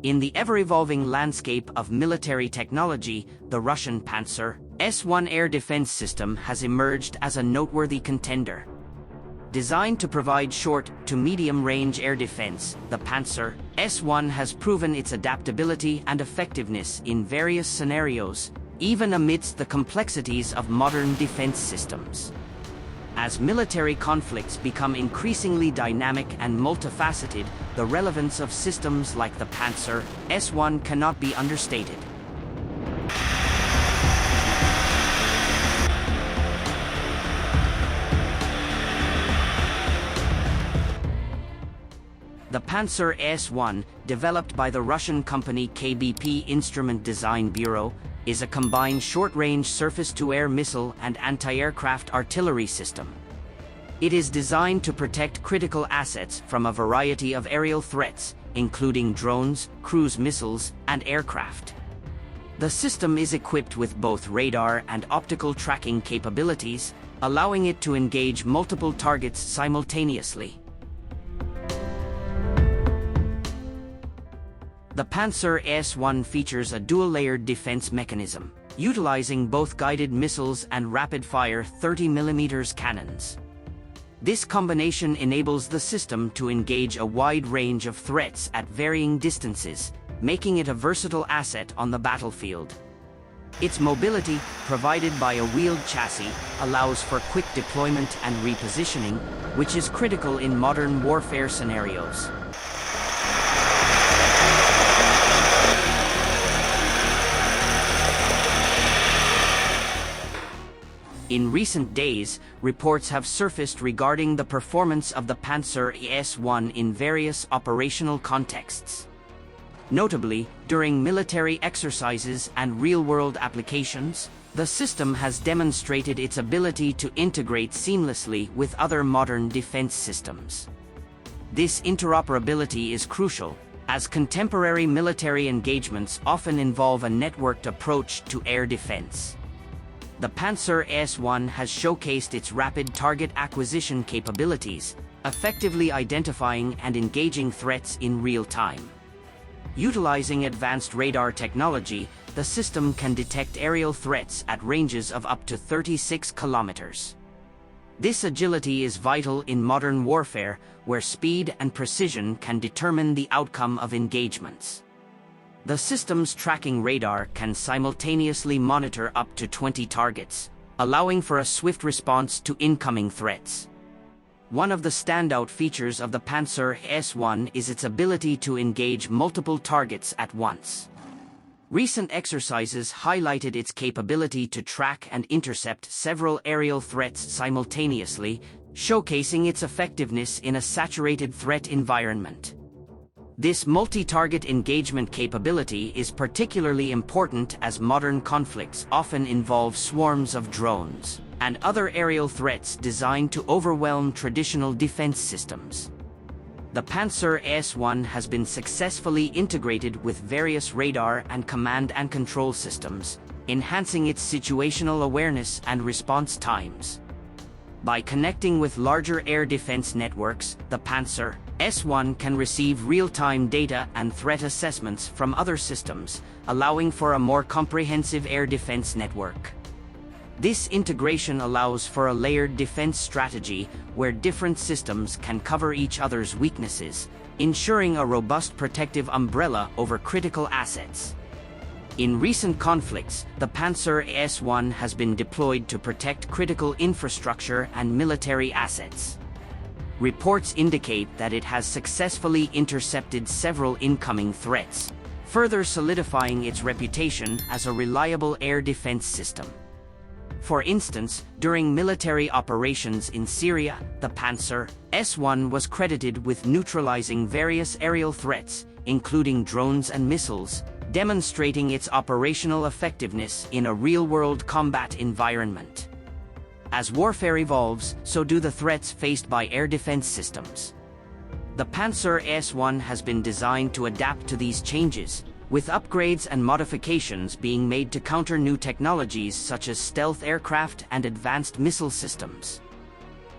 In the ever-evolving landscape of military technology, the Russian Pantsir-S1 air defense system has emerged as a noteworthy contender. Designed to provide short to medium-range air defense, the Pantsir-S1 has proven its adaptability and effectiveness in various scenarios, even amidst the complexities of modern defense systems. As military conflicts become increasingly dynamic and multifaceted, the relevance of systems like the Pantsir-S1 cannot be understated. The Pantsir-S1, developed by the Russian company KBP Instrument Design Bureau, is a combined short-range surface-to-air missile and anti-aircraft artillery system. It is designed to protect critical assets from a variety of aerial threats, including drones, cruise missiles, and aircraft. The system is equipped with both radar and optical tracking capabilities, allowing it to engage multiple targets simultaneously. The Pantsir-S1 features a dual-layered defense mechanism, utilizing both guided missiles and rapid-fire 30mm cannons. This combination enables the system to engage a wide range of threats at varying distances, making it a versatile asset on the battlefield. Its mobility, provided by a wheeled chassis, allows for quick deployment and repositioning, which is critical in modern warfare scenarios. In recent days, reports have surfaced regarding the performance of the Pantsir-S1 in various operational contexts. Notably, during military exercises and real-world applications, the system has demonstrated its ability to integrate seamlessly with other modern defense systems. This interoperability is crucial, as contemporary military engagements often involve a networked approach to air defense. The Pantsir-S1 has showcased its rapid target acquisition capabilities, effectively identifying and engaging threats in real time. Utilizing advanced radar technology, the system can detect aerial threats at ranges of up to 36 kilometers. This agility is vital in modern warfare, where speed and precision can determine the outcome of engagements. The system's tracking radar can simultaneously monitor up to 20 targets, allowing for a swift response to incoming threats. One of the standout features of the Pantsir-S1 is its ability to engage multiple targets at once. Recent exercises highlighted its capability to track and intercept several aerial threats simultaneously, showcasing its effectiveness in a saturated threat environment. This multi-target engagement capability is particularly important as modern conflicts often involve swarms of drones and other aerial threats designed to overwhelm traditional defense systems. The Pantsir-S1 has been successfully integrated with various radar and command and control systems, enhancing its situational awareness and response times. By connecting with larger air defense networks, the Pantsir-S1 can receive real-time data and threat assessments from other systems, allowing for a more comprehensive air defense network. This integration allows for a layered defense strategy where different systems can cover each other's weaknesses, ensuring a robust protective umbrella over critical assets. In recent conflicts, the Pantsir-S1 has been deployed to protect critical infrastructure and military assets. Reports indicate that it has successfully intercepted several incoming threats, further solidifying its reputation as a reliable air defense system. For instance, during military operations in Syria, the Pantsir-S1 was credited with neutralizing various aerial threats, including drones and missiles, demonstrating its operational effectiveness in a real-world combat environment. As warfare evolves, so do the threats faced by air defense systems. The Pantsir-S1 has been designed to adapt to these changes, with upgrades and modifications being made to counter new technologies such as stealth aircraft and advanced missile systems.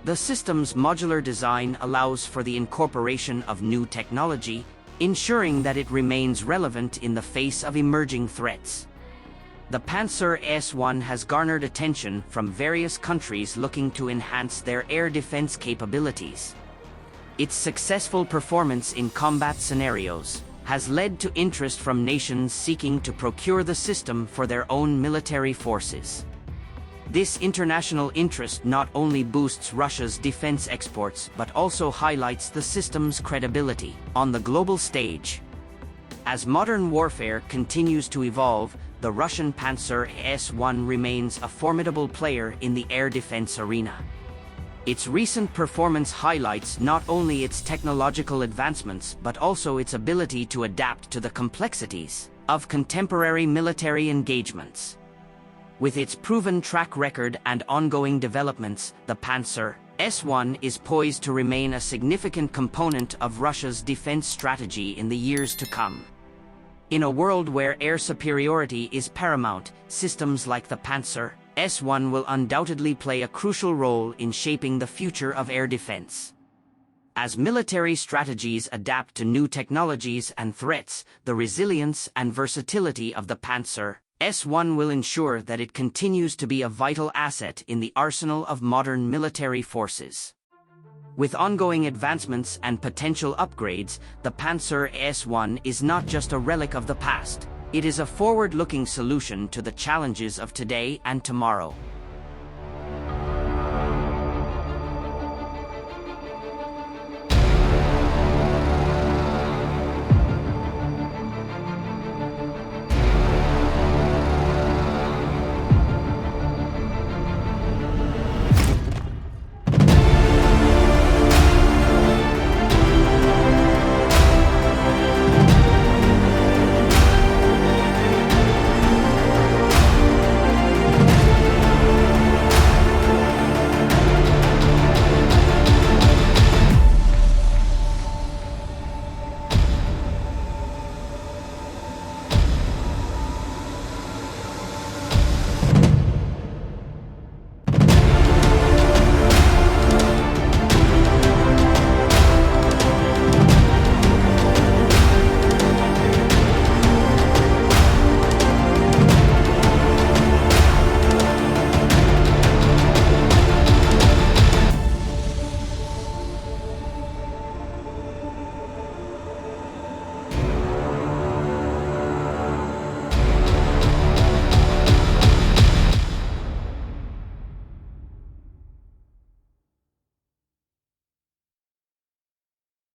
The system's modular design allows for the incorporation of new technology, ensuring that it remains relevant in the face of emerging threats. The Pantsir-S1 has garnered attention from various countries looking to enhance their air defense capabilities. Its successful performance in combat scenarios has led to interest from nations seeking to procure the system for their own military forces. This international interest not only boosts Russia's defense exports but also highlights the system's credibility on the global stage. As modern warfare continues to evolve, the Russian Pantsir-S1 remains a formidable player in the air defense arena. Its recent performance highlights not only its technological advancements but also its ability to adapt to the complexities of contemporary military engagements. With its proven track record and ongoing developments, the Pantsir-S1 is poised to remain a significant component of Russia's defense strategy in the years to come. In a world where air superiority is paramount, systems like the Pantsir-S1 will undoubtedly play a crucial role in shaping the future of air defense. As military strategies adapt to new technologies and threats, the resilience and versatility of the Pantsir-S1 will ensure that it continues to be a vital asset in the arsenal of modern military forces. With ongoing advancements and potential upgrades, the Pantsir-S1 is not just a relic of the past. It is a forward-looking solution to the challenges of today and tomorrow.